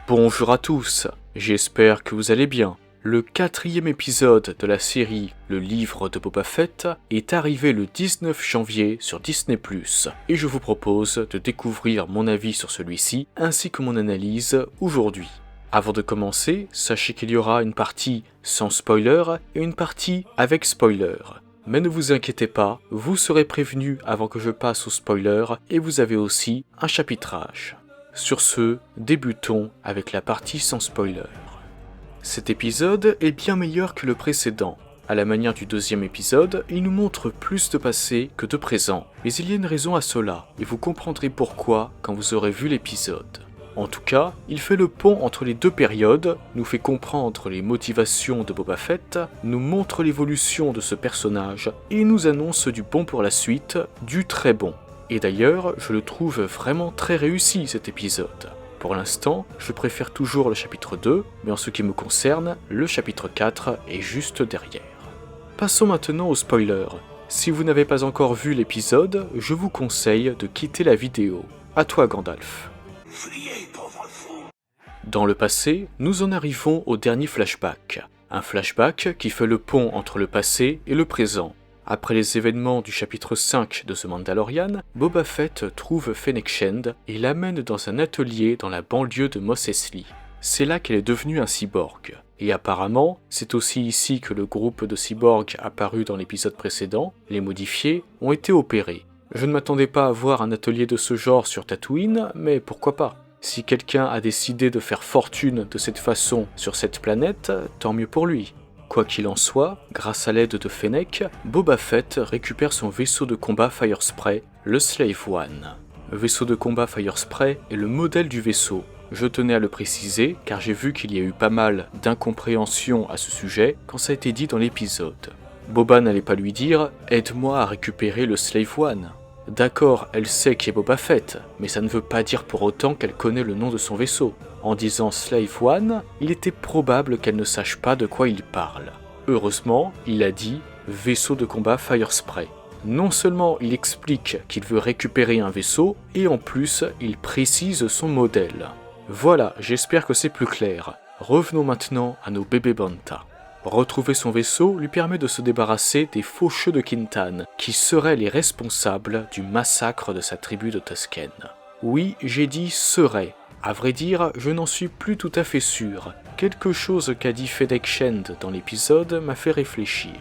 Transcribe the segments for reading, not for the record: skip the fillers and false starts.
Bonjour à tous, j'espère que vous allez bien. Le 4e épisode de la série Le livre de Boba Fett est arrivé le 19 janvier sur Disney+, et je vous propose de découvrir mon avis sur celui-ci ainsi que mon analyse aujourd'hui. Avant de commencer, sachez qu'il y aura une partie sans spoiler et une partie avec spoiler. Mais ne vous inquiétez pas, vous serez prévenus avant que je passe au spoiler et vous avez aussi un chapitrage. Sur ce, débutons avec la partie sans spoiler. Cet épisode est bien meilleur que le précédent. À la manière du 2e épisode, il nous montre plus de passé que de présent. Mais il y a une raison à cela, et vous comprendrez pourquoi quand vous aurez vu l'épisode. En tout cas, il fait le pont entre les deux périodes, nous fait comprendre les motivations de Boba Fett, nous montre l'évolution de ce personnage, et nous annonce du bon pour la suite, du très bon. Et d'ailleurs, je le trouve vraiment très réussi cet épisode. Pour l'instant, je préfère toujours le chapitre 2, mais en ce qui me concerne, le chapitre 4 est juste derrière. Passons maintenant au spoiler. Si vous n'avez pas encore vu l'épisode, je vous conseille de quitter la vidéo. À toi Gandalf. Dans le passé, nous en arrivons au dernier flashback. Un flashback qui fait le pont entre le passé et le présent. Après les événements du chapitre 5 de The Mandalorian, Boba Fett trouve Fennec Shand et l'amène dans un atelier dans la banlieue de Mos Eisley. C'est là qu'elle est devenue un cyborg. Et apparemment, c'est aussi ici que le groupe de cyborgs apparu dans l'épisode précédent, les modifiés, ont été opérés. Je ne m'attendais pas à voir un atelier de ce genre sur Tatooine, mais pourquoi pas ? Si quelqu'un a décidé de faire fortune de cette façon sur cette planète, tant mieux pour lui. Quoi qu'il en soit, grâce à l'aide de Fennec, Boba Fett récupère son vaisseau de combat Firespray, le Slave One. Le vaisseau de combat Firespray est le modèle du vaisseau. Je tenais à le préciser car j'ai vu qu'il y a eu pas mal d'incompréhension à ce sujet quand ça a été dit dans l'épisode. Boba n'allait pas lui dire « Aide-moi à récupérer le Slave One ». D'accord, elle sait qui est Boba Fett, mais ça ne veut pas dire pour autant qu'elle connaît le nom de son vaisseau. En disant Slave One, il était probable qu'elle ne sache pas de quoi il parle. Heureusement, il a dit vaisseau de combat Firespray. Non seulement il explique qu'il veut récupérer un vaisseau, et en plus, il précise son modèle. Voilà, j'espère que c'est plus clair. Revenons maintenant à nos bébés Banta. Retrouver son vaisseau lui permet de se débarrasser des faucheux de Kintan, qui seraient les responsables du massacre de sa tribu de Tusken. Oui, j'ai dit « serait ». À vrai dire, je n'en suis plus tout à fait sûr. Quelque chose qu'a dit Fennec Shand dans l'épisode m'a fait réfléchir.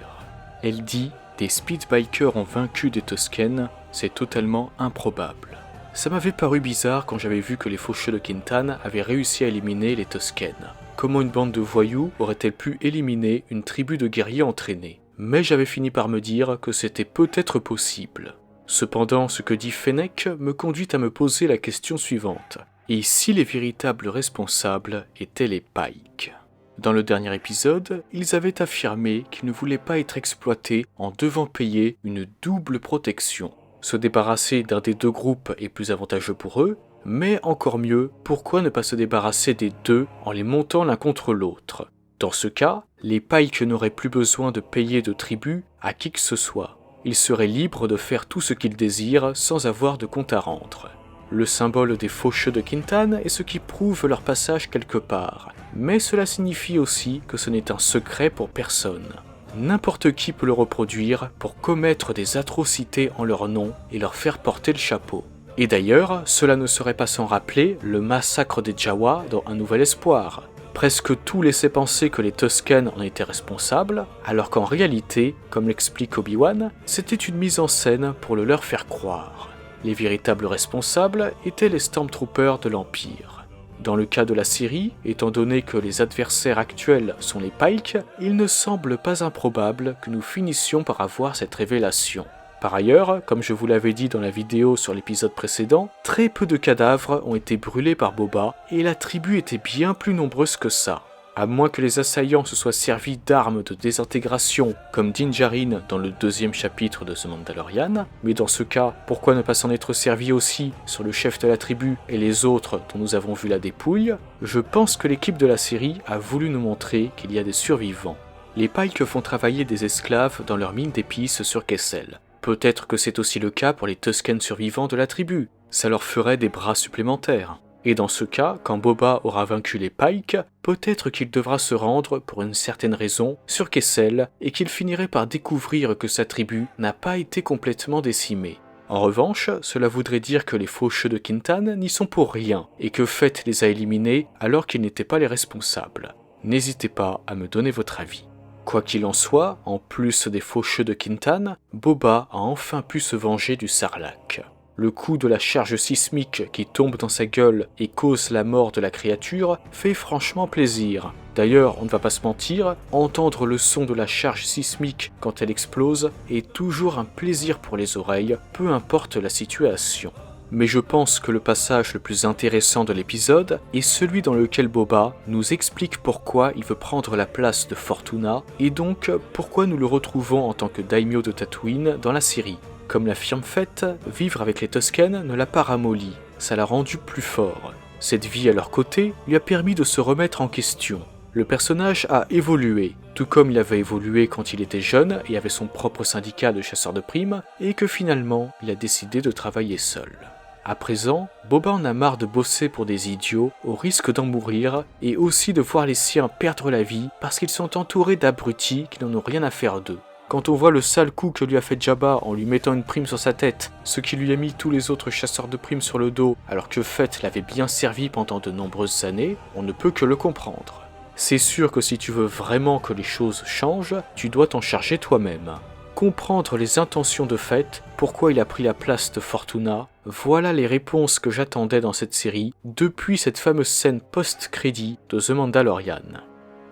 Elle dit « des speedbikers ont vaincu des Tusken, c'est totalement improbable ». Ça m'avait paru bizarre quand j'avais vu que les faucheux de Kintan avaient réussi à éliminer les Tusken. Comment une bande de voyous aurait-elle pu éliminer une tribu de guerriers entraînés ? Mais j'avais fini par me dire que c'était peut-être possible. Cependant, ce que dit Fennec me conduit à me poser la question suivante. Et si les véritables responsables étaient les Pykes ? Dans le dernier épisode, ils avaient affirmé qu'ils ne voulaient pas être exploités en devant payer une double protection. Se débarrasser d'un des deux groupes est plus avantageux pour eux, mais encore mieux, pourquoi ne pas se débarrasser des deux en les montant l'un contre l'autre ? Dans ce cas, les Pykes n'auraient plus besoin de payer de tribut à qui que ce soit. Ils seraient libres de faire tout ce qu'ils désirent sans avoir de compte à rendre. Le symbole des faucheux de Kintan est ce qui prouve leur passage quelque part, mais cela signifie aussi que ce n'est un secret pour personne. N'importe qui peut le reproduire pour commettre des atrocités en leur nom et leur faire porter le chapeau. Et d'ailleurs, cela ne serait pas sans rappeler le massacre des Jawa dans Un Nouvel Espoir. Presque tout laissait penser que les Tusken en étaient responsables, alors qu'en réalité, comme l'explique Obi-Wan, c'était une mise en scène pour le leur faire croire. Les véritables responsables étaient les Stormtroopers de l'Empire. Dans le cas de la série, étant donné que les adversaires actuels sont les Pykes, il ne semble pas improbable que nous finissions par avoir cette révélation. Par ailleurs, comme je vous l'avais dit dans la vidéo sur l'épisode précédent, très peu de cadavres ont été brûlés par Boba et la tribu était bien plus nombreuse que ça. À moins que les assaillants se soient servis d'armes de désintégration comme Din Djarin dans le 2e chapitre de The Mandalorian, mais dans ce cas, pourquoi ne pas s'en être servi aussi sur le chef de la tribu et les autres dont nous avons vu la dépouille ? Je pense que l'équipe de la série a voulu nous montrer qu'il y a des survivants. Les Pykes font travailler des esclaves dans leur mine d'épices sur Kessel. Peut-être que c'est aussi le cas pour les Tusken survivants de la tribu, ça leur ferait des bras supplémentaires. Et dans ce cas, quand Boba aura vaincu les Pike, peut-être qu'il devra se rendre, pour une certaine raison, sur Kessel et qu'il finirait par découvrir que sa tribu n'a pas été complètement décimée. En revanche, cela voudrait dire que les faucheux de Kintan n'y sont pour rien et que Fett les a éliminés alors qu'ils n'étaient pas les responsables. N'hésitez pas à me donner votre avis. Quoi qu'il en soit, en plus des faucheux de Kintan, Boba a enfin pu se venger du Sarlacc. Le coup de la charge sismique qui tombe dans sa gueule et cause la mort de la créature fait franchement plaisir. D'ailleurs, on ne va pas se mentir, entendre le son de la charge sismique quand elle explose est toujours un plaisir pour les oreilles, peu importe la situation. Mais je pense que le passage le plus intéressant de l'épisode est celui dans lequel Boba nous explique pourquoi il veut prendre la place de Fortuna et donc pourquoi nous le retrouvons en tant que daimyo de Tatooine dans la série. Comme l'affirme Fett, vivre avec les Tusken ne l'a pas ramolli, ça l'a rendu plus fort. Cette vie à leur côté lui a permis de se remettre en question. Le personnage a évolué, tout comme il avait évolué quand il était jeune et avait son propre syndicat de chasseurs de primes, et que finalement il a décidé de travailler seul. À présent, Boba en a marre de bosser pour des idiots au risque d'en mourir, et aussi de voir les siens perdre la vie parce qu'ils sont entourés d'abrutis qui n'en ont rien à faire d'eux. Quand on voit le sale coup que lui a fait Jabba en lui mettant une prime sur sa tête, ce qui lui a mis tous les autres chasseurs de primes sur le dos, alors que Fett l'avait bien servi pendant de nombreuses années, on ne peut que le comprendre. C'est sûr que si tu veux vraiment que les choses changent, tu dois t'en charger toi-même. Comprendre les intentions de Fett, pourquoi il a pris la place de Fortuna, voilà les réponses que j'attendais dans cette série depuis cette fameuse scène post-crédit de The Mandalorian.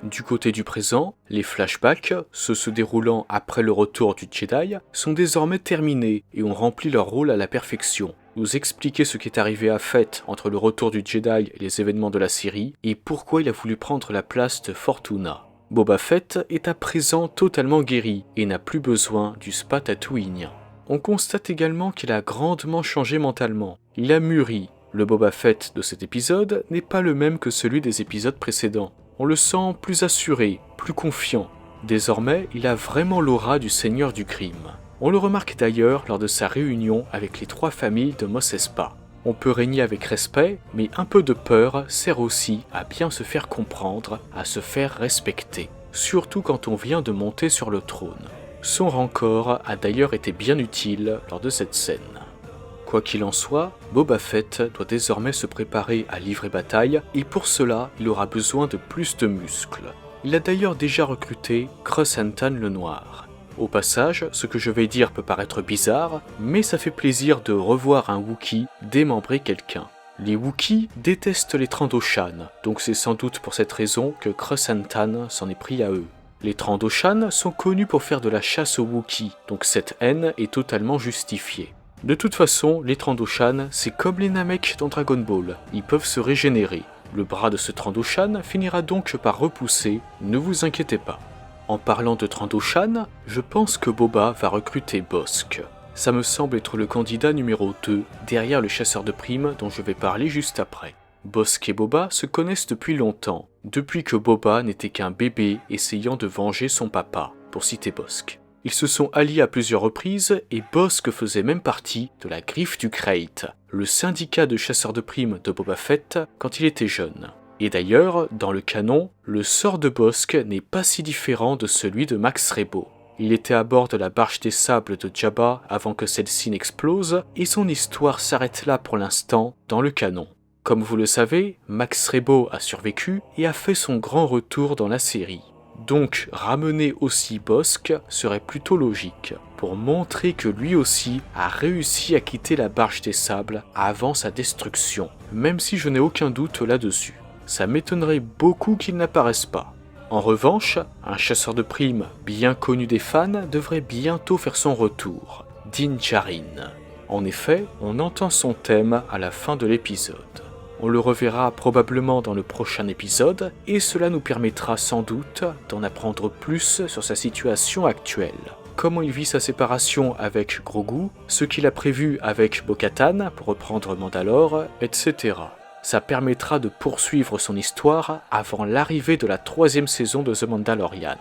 Du côté du présent, les flashbacks, ceux se déroulant après le retour du Jedi, sont désormais terminés et ont rempli leur rôle à la perfection. Nous expliquer ce qui est arrivé à Fett entre le retour du Jedi et les événements de la série, et pourquoi il a voulu prendre la place de Fortuna. Boba Fett est à présent totalement guéri et n'a plus besoin du spa tatooinien. On constate également qu'il a grandement changé mentalement. Il a mûri. Le Boba Fett de cet épisode n'est pas le même que celui des épisodes précédents. On le sent plus assuré, plus confiant. Désormais, il a vraiment l'aura du seigneur du crime. On le remarque d'ailleurs lors de sa réunion avec les 3 familles de Mos Espa. On peut régner avec respect, mais un peu de peur sert aussi à bien se faire comprendre, à se faire respecter. Surtout quand on vient de monter sur le trône. Son rancor a d'ailleurs été bien utile lors de cette scène. Quoi qu'il en soit, Boba Fett doit désormais se préparer à livrer bataille et pour cela, il aura besoin de plus de muscles. Il a d'ailleurs déjà recruté Krrsantan le Noir. Au passage, ce que je vais dire peut paraître bizarre, mais ça fait plaisir de revoir un Wookiee démembrer quelqu'un. Les Wookiees détestent les Trandoshan, donc c'est sans doute pour cette raison que Krrsantan s'en est pris à eux. Les Trandoshan sont connus pour faire de la chasse aux Wookiees, donc cette haine est totalement justifiée. De toute façon, les Trandoshan, c'est comme les Namek dans Dragon Ball, ils peuvent se régénérer. Le bras de ce Trandoshan finira donc par repousser, ne vous inquiétez pas. En parlant de Trandoshan, je pense que Boba va recruter Bossk. Ça me semble être le candidat numéro 2, derrière le chasseur de primes dont je vais parler juste après. Bossk et Boba se connaissent depuis longtemps, depuis que Boba n'était qu'un bébé essayant de venger son papa, pour citer Bossk. Ils se sont alliés à plusieurs reprises et Bossk faisait même partie de la Griffe du Krayt, le syndicat de chasseurs de primes de Boba Fett quand il était jeune. Et d'ailleurs, dans le canon, le sort de Bossk n'est pas si différent de celui de Max Rebo. Il était à bord de la Barge des Sables de Jabba avant que celle-ci n'explose, et son histoire s'arrête là pour l'instant dans le canon. Comme vous le savez, Max Rebo a survécu et a fait son grand retour dans la série. Donc ramener aussi Bossk serait plutôt logique, pour montrer que lui aussi a réussi à quitter la Barge des Sables avant sa destruction, même si je n'ai aucun doute là-dessus. Ça m'étonnerait beaucoup qu'il n'apparaisse pas. En revanche, un chasseur de primes bien connu des fans devrait bientôt faire son retour, Din Djarin. En effet, on entend son thème à la fin de l'épisode. On le reverra probablement dans le prochain épisode, et cela nous permettra sans doute d'en apprendre plus sur sa situation actuelle. Comment il vit sa séparation avec Grogu, ce qu'il a prévu avec Bo-Katan pour reprendre Mandalore, etc. Ça permettra de poursuivre son histoire avant l'arrivée de la 3e saison de The Mandalorian.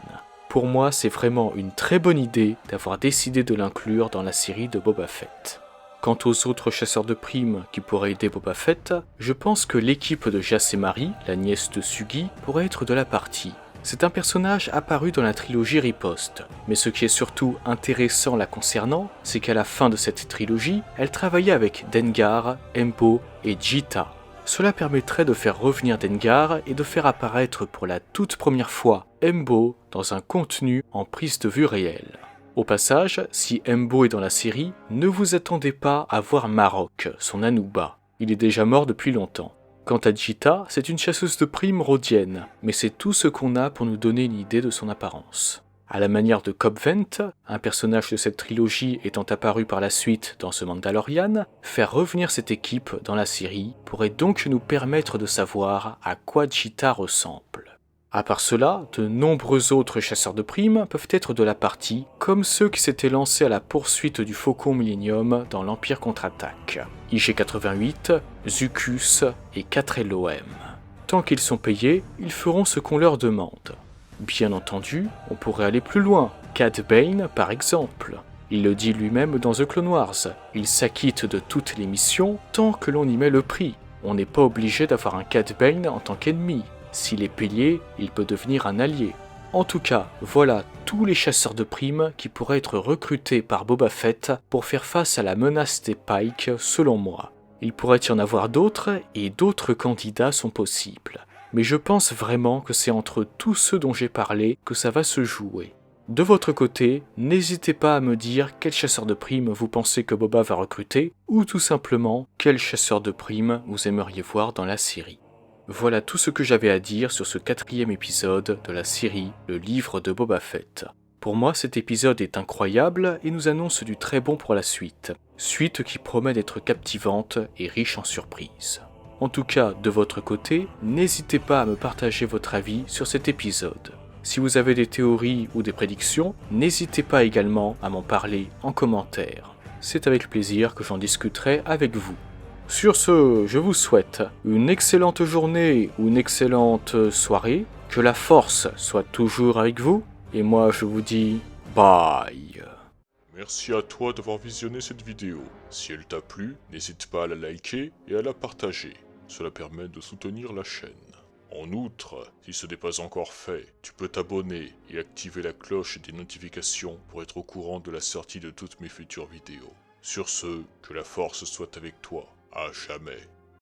Pour moi, c'est vraiment une très bonne idée d'avoir décidé de l'inclure dans la série de Boba Fett. Quant aux autres chasseurs de primes qui pourraient aider Boba Fett, je pense que l'équipe de Jace et Marie, la nièce de Sugi, pourrait être de la partie. C'est un personnage apparu dans la trilogie Riposte, mais ce qui est surtout intéressant la concernant, c'est qu'à la fin de cette trilogie, elle travaillait avec Dengar, Empo et Jita. Cela permettrait de faire revenir Dengar et de faire apparaître pour la toute première fois Empo dans un contenu en prise de vue réelle. Au passage, si Empo est dans la série, ne vous attendez pas à voir Marok, son Anuba. Il est déjà mort depuis longtemps. Quant à Jita, c'est une chasseuse de primes rhodienne, mais c'est tout ce qu'on a pour nous donner une idée de son apparence. À la manière de Cobb Vanth, un personnage de cette trilogie étant apparu par la suite dans ce Mandalorian, faire revenir cette équipe dans la série pourrait donc nous permettre de savoir à quoi Jita ressemble. À part cela, de nombreux autres chasseurs de primes peuvent être de la partie, comme ceux qui s'étaient lancés à la poursuite du Faucon Millennium dans l'Empire contre-attaque. IG-88, Zucus et 4LOM. Tant qu'ils sont payés, ils feront ce qu'on leur demande. Bien entendu, on pourrait aller plus loin, Cad Bane par exemple. Il le dit lui-même dans The Clone Wars, il s'acquitte de toutes les missions tant que l'on y met le prix. On n'est pas obligé d'avoir un Cad Bane en tant qu'ennemi. S'il est payé, il peut devenir un allié. En tout cas, voilà tous les chasseurs de primes qui pourraient être recrutés par Boba Fett pour faire face à la menace des Pike, selon moi. Il pourrait y en avoir d'autres, et d'autres candidats sont possibles. Mais je pense vraiment que c'est entre tous ceux dont j'ai parlé que ça va se jouer. De votre côté, n'hésitez pas à me dire quel chasseur de primes vous pensez que Boba va recruter, ou tout simplement quel chasseur de primes vous aimeriez voir dans la série. Voilà tout ce que j'avais à dire sur ce 4e épisode de la série Le Livre de Boba Fett. Pour moi, cet épisode est incroyable et nous annonce du très bon pour la suite. Suite qui promet d'être captivante et riche en surprises. En tout cas, de votre côté, n'hésitez pas à me partager votre avis sur cet épisode. Si vous avez des théories ou des prédictions, n'hésitez pas également à m'en parler en commentaire. C'est avec plaisir que j'en discuterai avec vous. Sur ce, je vous souhaite une excellente journée ou une excellente soirée, que la force soit toujours avec vous, et moi je vous dis bye. Merci à toi d'avoir visionné cette vidéo. Si elle t'a plu, n'hésite pas à la liker et à la partager. Cela permet de soutenir la chaîne. En outre, si ce n'est pas encore fait, tu peux t'abonner et activer la cloche des notifications pour être au courant de la sortie de toutes mes futures vidéos. Sur ce, que la force soit avec toi. À jamais.